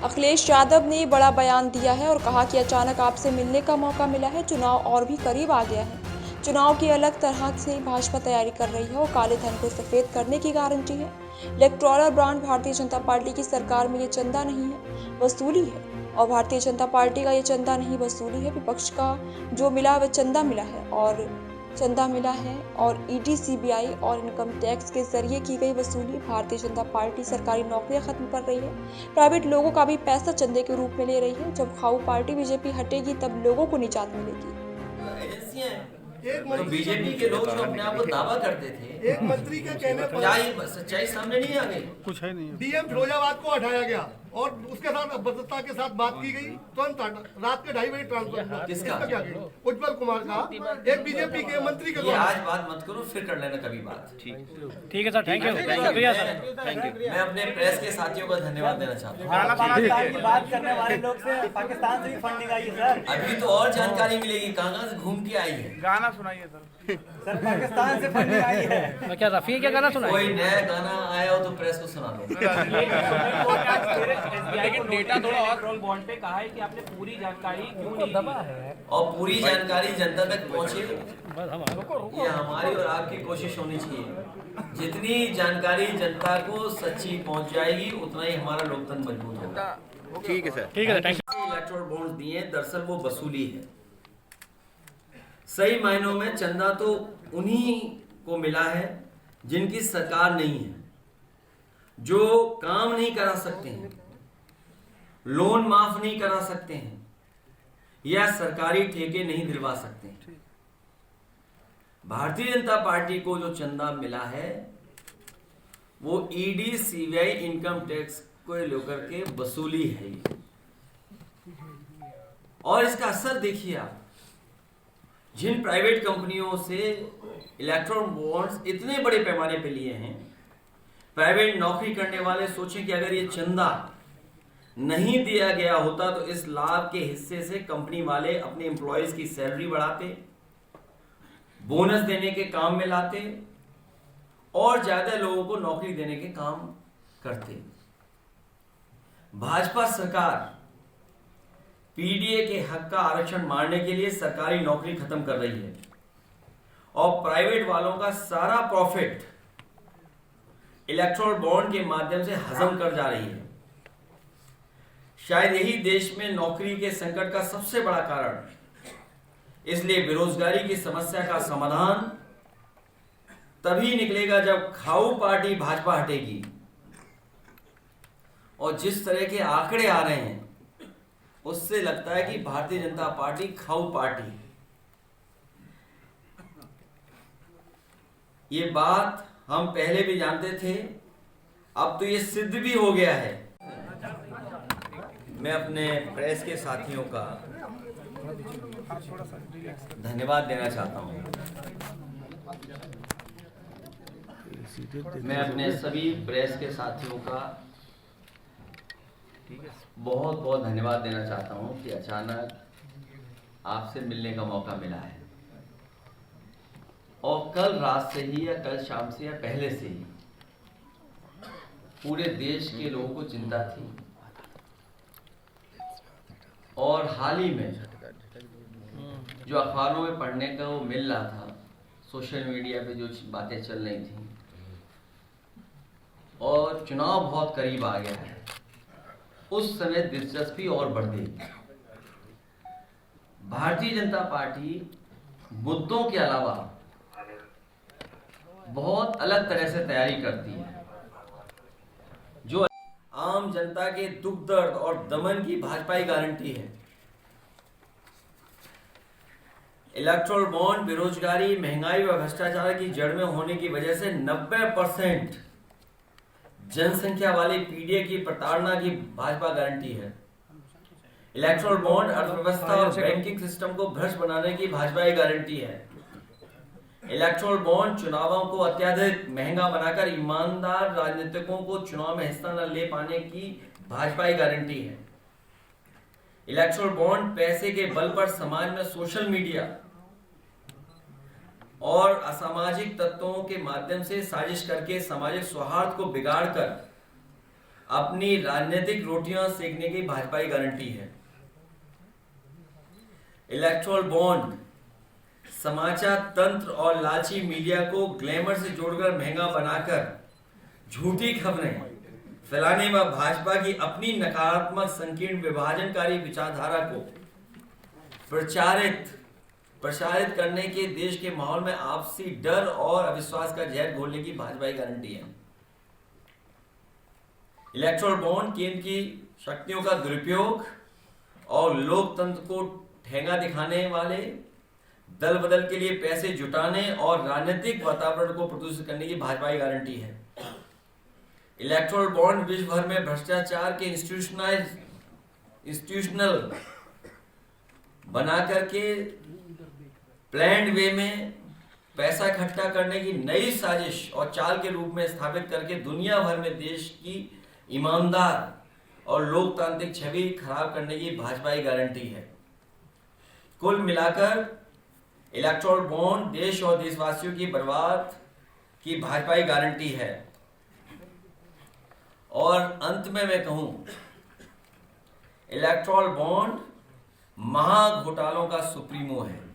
अखिलेश यादव ने बड़ा बयान दिया है और कहा कि अचानक आपसे मिलने का मौका मिला है, चुनाव और भी करीब आ गया है। चुनाव की अलग तरह से भाजपा तैयारी कर रही है और काले धन को सफेद करने की गारंटी है। Electoral bond Bharatiya Janata party की सरकार में ये चंदा नहीं है, वसूली है। और भारतीय जनता पार्टी का ये चंदा नहीं वसूली है, विपक्ष का जो मिला वह चंदा मिला है और ईडी, सीबीआई और इनकम टैक्स के जरिए की गई वसूली। भारतीय जनता पार्टी सरकारी नौकरियां खत्म कर रही है, प्राइवेट लोगों का भी पैसा चंदे के रूप में ले रही है। जब खाऊ पार्टी बीजेपी हटेगी तब लोगों को निजात मिलेगी। तो बीजेपी के लोग जो अपने आप को दावा करते थे, एक मंत्री के कहने पर क्या ये सच्चाई सामने नहीं आ गई? कुछ है नहीं। डीएम फिरोजाबाद को हटाया गया और उसके साथ भद्रता के साथ बात की गई, तुरंत रात के 2:30 बजे ट्रांसफर। किसका? क्या गया? उज्जवल कुमार का, एक बीजेपी के मंत्री के ये आज बात मत करो, फिर कर लेना कभी बात। ठीक है सर, थैंक यू, शुक्रिया सर, थैंक यू। मैं अपने प्रेस के साथियों का धन्यवाद देना चाहता हूँ। पाकिस्तान की बात करने वाले लोग से पाकिस्तान से भी फंडिंग आई है सर। अभी तो और जानकारी मिलेगी, कहाँ से घूम के आई है। गाना सुनाइए सर। सर पाकिस्तान से फंडिंग आई है। क्या रफी क्या गाना सुनाइए? कोई नया गाना आया हो तो प्रेस को सुना दो। लेकिन डेटा थोड़ा और रोल बॉन्ड पे कहा है कि आपने पूरी जानकारी क्यों नहीं दबा है और पूरी जानकारी जनता तक पहुँचे, ये हमारी और आपकी कोशिश होनी चाहिए। जितनी जानकारी जनता को सच्ची पहुँच जाएगी, उतना ही हमारा लोकतंत्र मजबूत होगा। ठीक है सर, ठीक है, थैंक यू। इलेक्टोरल बॉन्ड्स दिए, दरअसल वो वसूली है। सही मायनों में चंदा तो उन्हीं को मिला है जिनकी सरकार नहीं है, जो काम नहीं करा सकते हैं, लोन माफ नहीं करा सकते हैं या सरकारी ठेके नहीं दिलवा सकते हैं। भारतीय जनता पार्टी को जो चंदा मिला है वो ईडी, सीबीआई, इनकम टैक्स को लेकर के वसूली है। और इसका असर देखिए आप, जिन प्राइवेट कंपनियों से इलेक्ट्रॉन बॉन्ड्स इतने बड़े पैमाने पे लिए हैं, प्राइवेट नौकरी करने वाले सोचें कि अगर ये चंदा नहीं दिया गया होता तो इस लाभ के हिस्से से कंपनी वाले अपने एम्प्लॉयज की सैलरी बढ़ाते, बोनस देने के काम में लाते और ज्यादा लोगों को नौकरी देने के काम करते। भाजपा सरकार पीडीए के हक का आरक्षण मारने के लिए सरकारी नौकरी खत्म कर रही है और प्राइवेट वालों का सारा प्रॉफिट इलेक्टोरल बॉन्ड के माध्यम से हजम कर जा रही है। शायद यही देश में नौकरी के संकट का सबसे बड़ा कारण। इसलिए बेरोजगारी की समस्या का समाधान तभी निकलेगा जब खाऊ पार्टी भाजपा हटेगी। और जिस तरह के आंकड़े आ रहे हैं उससे लगता है कि भारतीय जनता पार्टी खाऊ पार्टी। ये बात हम पहले भी जानते थे, अब तो ये सिद्ध भी हो गया है। मैं अपने प्रेस के साथियों का धन्यवाद देना चाहता हूं। मैं अपने सभी प्रेस के साथियों का बहुत बहुत धन्यवाद देना चाहता हूं कि अचानक आपसे मिलने का मौका मिला है और कल रात से ही या कल शाम से या पहले से ही पूरे देश के लोगों को चिंता थी। और हाल ही में जो अखबारों में पढ़ने का वो मिल रहा था, सोशल मीडिया पे जो बातें चल रही थी, और चुनाव बहुत करीब आ गया है, उस समय दिलचस्पी और बढ़ गई। भारतीय जनता पार्टी मुद्दों के अलावा बहुत अलग तरह से तैयारी करती है, जो आम जनता के दुख दर्द और दमन की भाजपा की गारंटी है। इलेक्टोरल बॉन्ड बेरोजगारी, महंगाई व भ्रष्टाचार की जड़ में होने की वजह से 90% जनसंख्या वाले पीडीए की प्रताड़ना की भाजपा गारंटी है। इलेक्टोरल बॉन्ड अर्थव्यवस्था और बैंकिंग सिस्टम को भ्रष्ट बनाने की भाजपा की गारंटी है। इलेक्टोरल बॉन्ड चुनावों को अत्यधिक महंगा बनाकर ईमानदार राजनीतिकों को चुनाव में हिस्सा न ले पाने की भाजपा की गारंटी है। इलेक्टोरल बॉन्ड पैसे के बल पर समाज में सोशल मीडिया और असामाजिक तत्वों के माध्यम से साजिश करके सामाजिक सौहार्द को बिगाड़कर अपनी राजनीतिक रोटियां सेकने की भाजपा की गारंटी है। इलेक्टोरल बॉन्ड समाचार तंत्र और लालची मीडिया को ग्लैमर से जोड़कर महंगा बनाकर झूठी खबरें फैलाने व भाजपा की अपनी नकारात्मक संकीर्ण विभाजनकारी विचारधारा को प्रचारित करने के देश के माहौल में आपसी डर और अविश्वास का जहर घोलने की भाजपा की गारंटी है। इलेक्टोरल बॉन्ड केंद्र की शक्तियों का दुरुपयोग और लोकतंत्र को ठेंगा दिखाने वाले दल बदल के लिए पैसे जुटाने और राजनीतिक वातावरण को प्रदूषित करने की भाजपा की गारंटी है। इलेक्टोरल बॉन्ड विश्व भर में भ्रष्टाचार के इंस्टीट्यूशनल बना करके प्लान्ड वे में पैसा इकट्ठा करने की नई साजिश और चाल के रूप में स्थापित करके दुनिया भर में देश की ईमानदार और लोकतांत्रिक छवि खराब करने की भाजपा की गारंटी है। कुल मिलाकर इलेक्टोरल बॉन्ड देश और देशवासियों की बर्बाद की भाजपा की गारंटी है। और अंत में मैं कहूं, इलेक्टोरल बॉन्ड महाघोटालों का सुप्रीमो है।